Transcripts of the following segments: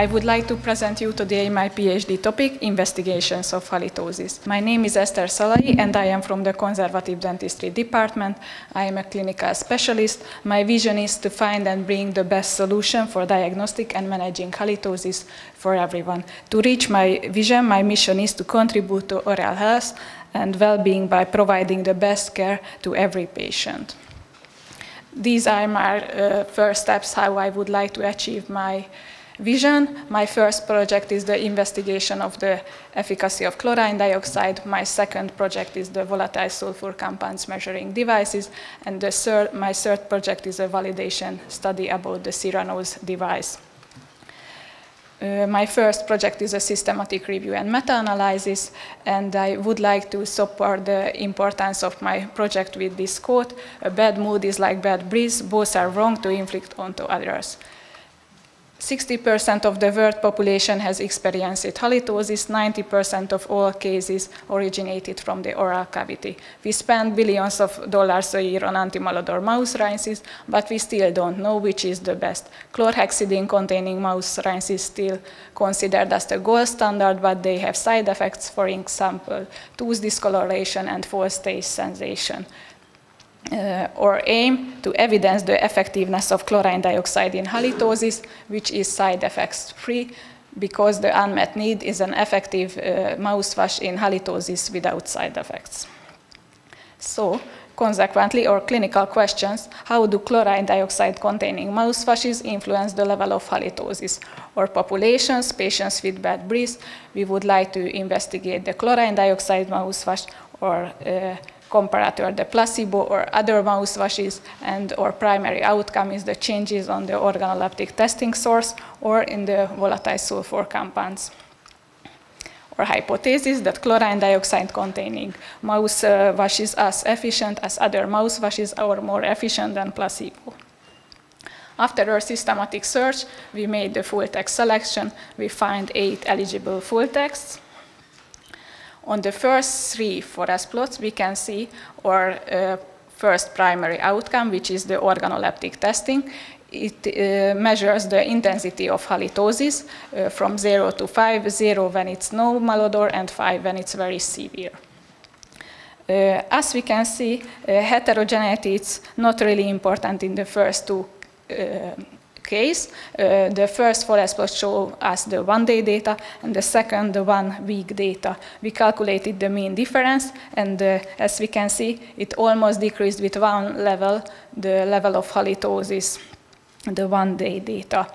I would like to present you today my PhD topic, Investigations of Halitosis. My name is Eszter Szalai and I am from the Conservative Dentistry department. I am a clinical specialist. My vision is to find and bring the best solution for diagnostic and managing halitosis for everyone. To reach my vision, my mission is to contribute to oral health and well-being by providing the best care to every patient. These are my first steps how I would like to achieve my vision. My first project is the investigation of the efficacy of chlorine dioxide. My second project is the volatile sulfur compounds measuring devices. And my third project is a validation study about the Cyrano's device. My first project is a systematic review and meta-analysis, and I would like to support the importance of my project with this quote: "A bad mood is like bad breeze, both are wrong to inflict onto others." 60% of the world population has experienced halitosis. 90% of all cases originated from the oral cavity. We spend billions of dollars a year on anti-malodor mouth rinses, but we still don't know which is the best. Chlorhexidine-containing mouth rinses is still considered as the gold standard, but they have side effects, for example, tooth discoloration and false taste sensation. Or aim to evidence the effectiveness of chlorine dioxide in halitosis, which is side effects free, because the unmet need is an effective mouthwash in halitosis without side effects. So, consequently, our clinical questions: how do chlorine dioxide containing mouthwashes influence the level of halitosis? Or populations, patients with bad breath, we would like to investigate the chlorine dioxide mouthwash, or comparator the placebo or other mouthwashes, and our primary outcome is the changes on the organoleptic testing source or in the volatile sulfur compounds. Our hypothesis that chlorine dioxide containing mouthwashes are as efficient as other mouthwashes or more efficient than placebo. After our systematic search, we made the full text selection. We find 8 eligible full texts. On the first 3 forest plots, we can see our first primary outcome, which is the organoleptic testing. It measures the intensity of halitosis from 0 to 5, 0 when it's no malodor and 5 when it's very severe. As we can see, heterogeneity is not really important in the first 2 case. The first forest plot shows us the 1-day data, and the second the 1-week data. We calculated the mean difference, and as we can see, it almost decreased with 1 level, the level of halitosis, the 1-day data.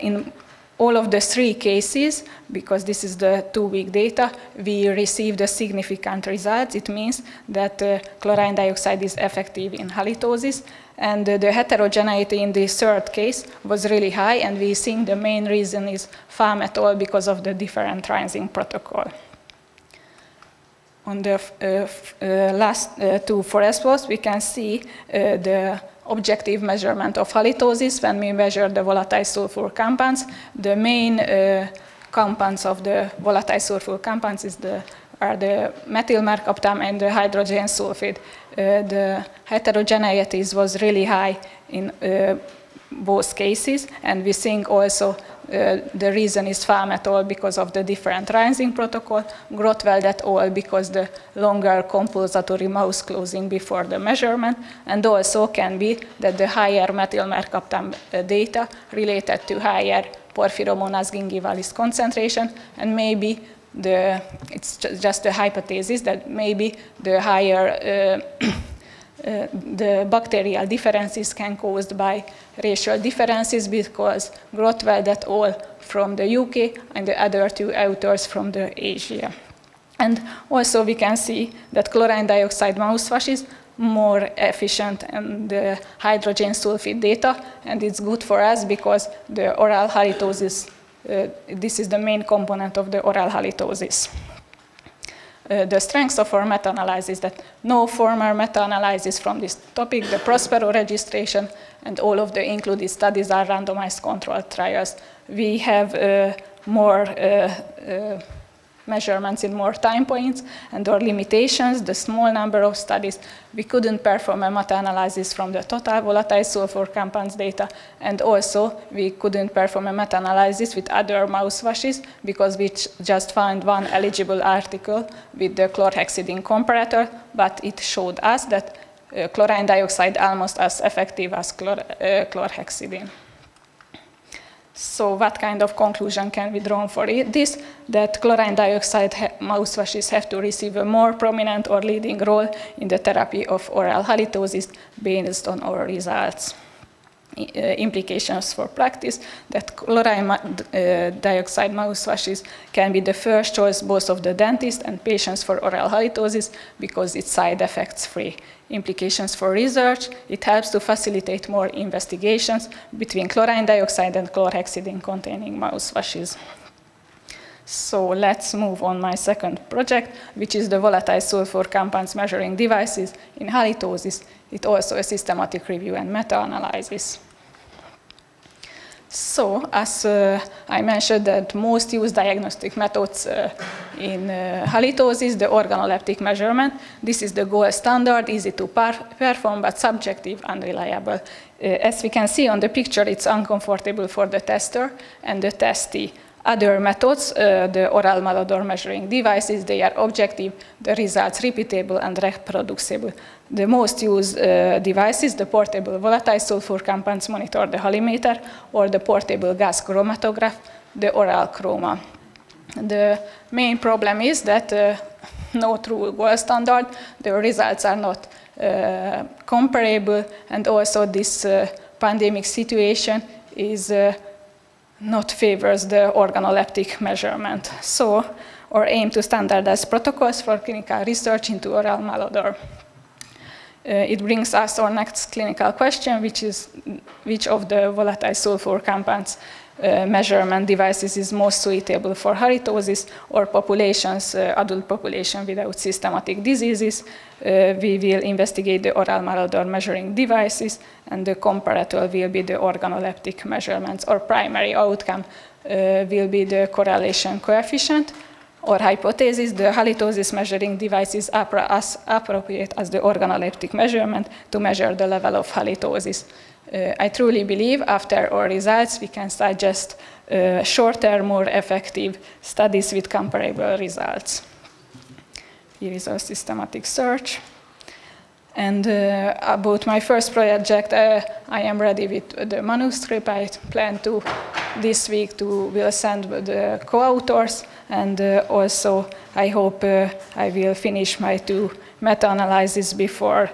In all of the 3 cases, because this is the 2-week data, we received a significant results. It means that chlorine dioxide is effective in halitosis, and the heterogeneity in the 3rd case was really high, and we think the main reason is FAM et al. Because of the different rinsing protocol. On the last 2 forest plots, we can see the objective measurement of halitosis when we measure the volatile sulfur compounds. The main compounds of the volatile sulfur compounds are the methyl mercaptan and the hydrogen sulfide. The heterogeneity was really high in both cases, and we think also the reason is FAM et al. Because of the different rinsing protocol, Grotweld et al. Because the longer compulsory mouth closing before the measurement, and also can be that the higher methyl mercaptan data related to higher Porphyromonas gingivalis concentration, and maybe it's just a hypothesis that maybe the higher the bacterial differences can be caused by racial differences, because Grotweld et al. From the UK and the other 2 authors from the Asia. And also we can see that chlorine dioxide mouthwash is more efficient in the hydrogen sulfide data, and it's good for us because the oral halitosis, this is the main component of the oral halitosis. The strengths of our meta-analysis, that no former meta-analysis from this topic, the Prospero registration, and all of the included studies are randomized controlled trials. We have more measurements in more time points, and our limitations, the small number of studies. We couldn't perform a meta-analysis from the total volatile sulfur compounds data, and also we couldn't perform a meta-analysis with other mouthwashes because we just found one eligible article with the chlorhexidine comparator, but it showed us that chlorine dioxide almost as effective as chlorhexidine. So what kind of conclusion can we draw for this? That chlorine dioxide mouthwashes have to receive a more prominent or leading role in the therapy of oral halitosis based on our results. Implications for practice, that chlorine dioxide mouthwashes can be the first choice both of the dentist and patients for oral halitosis because it's side effects free. Implications for research, it helps to facilitate more investigations between chlorine dioxide and chlorhexidine containing mouthwashes. So let's move on my second project, which is the volatile sulfur compounds measuring devices in halitosis. It's also a systematic review and meta-analysis. So, as I mentioned, that most used diagnostic methods in halitosis, the organoleptic measurement. This is the gold standard, easy to perform, but subjective, unreliable. As we can see on the picture, it's uncomfortable for the tester and the testee. Other methods, the oral malodor measuring devices, they are objective, the results repeatable and reproducible. The most used devices, the portable volatile sulfur compounds monitor, the halimeter, or the portable gas chromatograph, the oral chroma. The main problem is that no true gold standard, the results are not comparable, and also this pandemic situation is not favors the organoleptic measurement. So, our aim to standardize protocols for clinical research into oral malodor. It brings us our next clinical question, which is which of the volatile sulfur compounds measurement devices is most suitable for halitosis or populations, adult population without systematic diseases. We will investigate the oral malodor measuring devices, and the comparator will be the organoleptic measurements. Our primary outcome will be the correlation coefficient. Our hypothesis, the halitosis measuring device is as appropriate as the organoleptic measurement to measure the level of halitosis. I truly believe after our results we can suggest shorter, more effective studies with comparable results. Here is our systematic search. And about my first project, I am ready with the manuscript. I plan to this week will send the co-authors, and also I hope I will finish my 2 meta-analyses before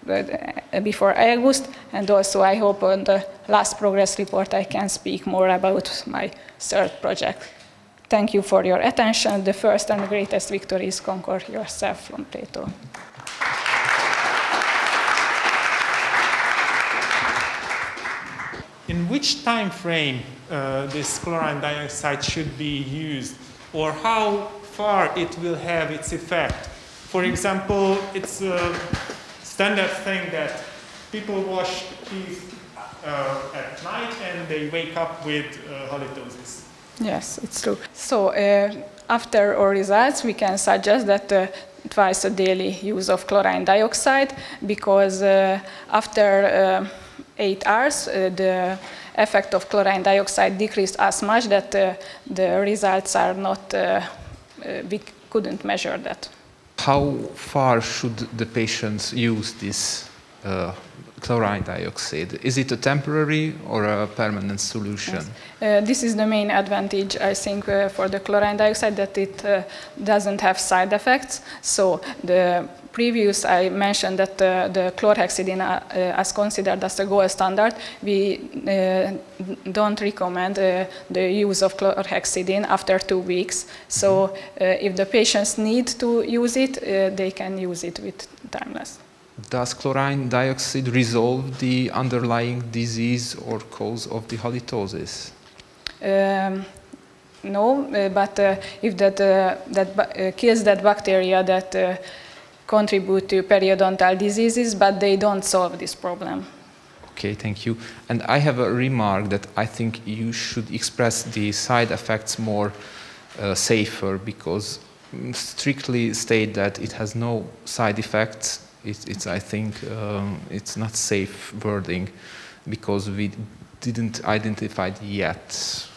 August, and also I hope on the last progress report I can speak more about my third project. Thank you for your attention. The first and greatest victory is conquer yourself from Plato. In which time frame this chlorine dioxide should be used, or how far it will have its effect? For example, it's a standard thing that people wash teeth at night and they wake up with halitosis. Yes, it's true. So after our results, we can suggest that twice a daily use of chlorine dioxide, because after 8 hours, the effect of chlorine dioxide decreased as much that the results are not, we couldn't measure that. How far should the patients use this chlorine dioxide? Is it a temporary or a permanent solution? Yes. This is the main advantage, I think, for the chlorine dioxide, that it doesn't have side effects. So the previous, I mentioned that the chlorhexidine as considered as the gold standard. We don't recommend the use of chlorhexidine after 2 weeks. So if the patients need to use it, they can use it with timeless. Does chlorine dioxide resolve the underlying disease or cause of the halitosis? No, but if that kills that bacteria that contribute to periodontal diseases, but they don't solve this problem. Okay, thank you. And I have a remark that I think you should express the side effects more safer, because strictly state that it has no side effects. I think it's not safe wording, because we didn't identify it yet.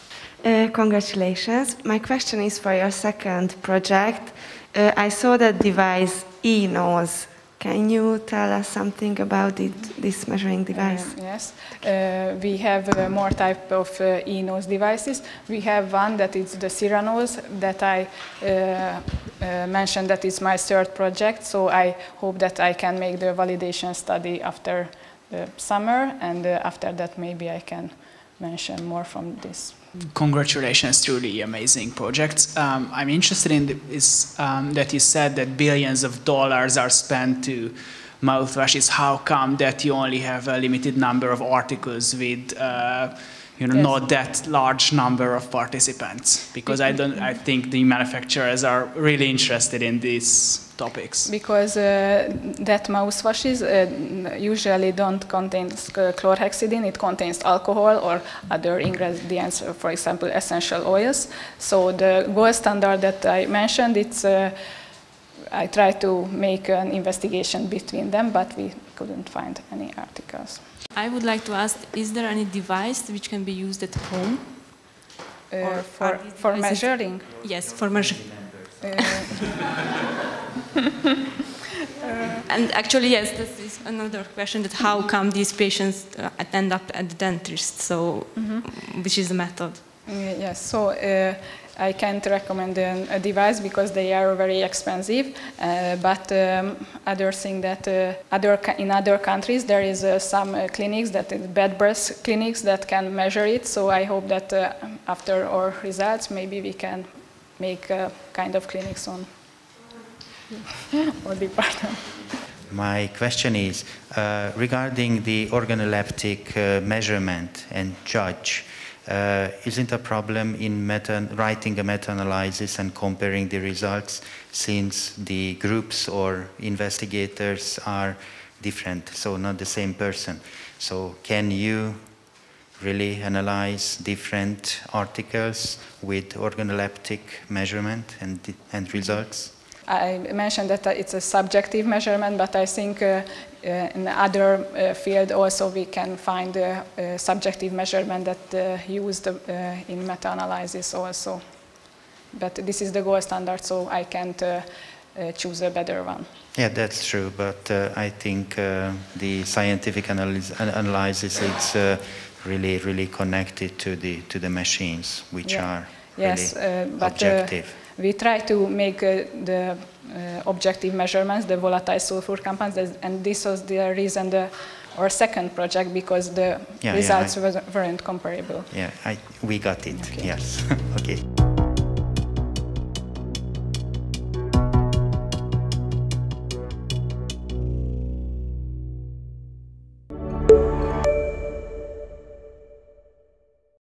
Congratulations. My question is for your second project. I saw that device eNose. Can you tell us something about this measuring device? Yes. We have more type of eNose devices. We have one that is the Cyranose that I mentioned that is my third project. So I hope that I can make the validation study after the summer, and after that maybe I can mention more from this. Congratulations, truly amazing projects. I'm interested in this, that you said that billions of dollars are spent to mouthwashes. How come that you only have a limited number of articles with not that large number of participants? Because I think the manufacturers are really interested in these topics. Because that mouthwashes usually don't contain chlorhexidine, it contains alcohol or other ingredients, for example, essential oils. So the gold standard that I mentioned, I tried to make an investigation between them, but we couldn't find any articles. I would like to ask, is there any device which can be used at home? For measuring? Yes, for measuring. And actually, yes, this is another question, that how come these patients end up at the dentist, so which is the method? Yes, so I can't recommend a device because they are very expensive, but other thing that in other countries there is some clinics, bed breath clinics that can measure it, so I hope that after our results maybe we can make a kind of clinics on our department. My question is regarding the organoleptic measurement and judge. Isn't a problem in writing a meta-analysis and comparing the results, since the groups or investigators are different, so not the same person? So can you really analyze different articles with organoleptic measurement and results? I mentioned that it's a subjective measurement, but I think in other field also we can find a subjective measurement that used in meta-analysis also. But this is the gold standard, so I can't choose a better one. Yeah, that's true, but I think the scientific analysis is really connected to the machines, which are really objective. We try to make the objective measurements, the volatile sulfur compounds, and this was the reason our second project, because the results weren't comparable. Yeah, we got it, okay. Yes. Okay.